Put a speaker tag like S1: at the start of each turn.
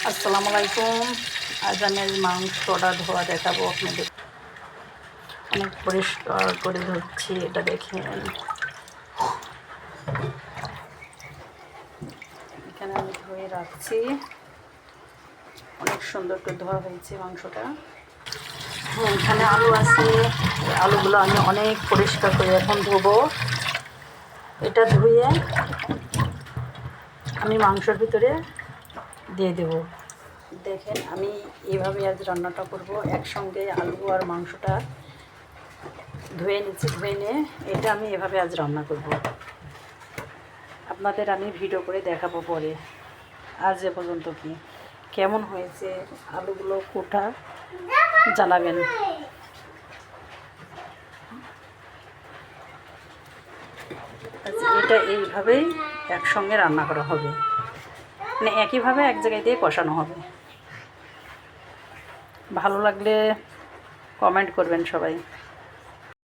S1: আসসালামু আলাইকুম। আজ আমি মাংসটা ধোয়া দেখাবো আপনাদের। অনেক পরিষ্কার করে ধুচ্ছি, এটা দেখেন। এখানে আমি ধুয়ে রাখছি, অনেক সুন্দর করে ধোয়া হয়েছে মাংসটা। এখানে আলু আছে, আলুগুলো আমি অনেক পরিষ্কার করে এখন ধোবো। এটা ধুয়ে আমি মাংসের ভিতরে দিয়ে দেব। দেখেন আমি এইভাবে আজ রান্নাটা করব। একসঙ্গে আলু আর মাংসটা ধুয়ে নিচ্ছি, ধুয়ে নিয়ে এটা আমি এভাবে আজ রান্না করব। আপনাদের আমি ভিডিও করে দেখাবো পরে। আজ এ পর্যন্ত কি কেমন হয়েছে আলুগুলো কোটা জানাবেন। এটা এইভাবেই একসঙ্গে রান্না করা হবে, মানে একইভাবে এক জায়গায় দিয়ে কষানো হবে। ভালো লাগলে কমেন্ট করবেন সবাই।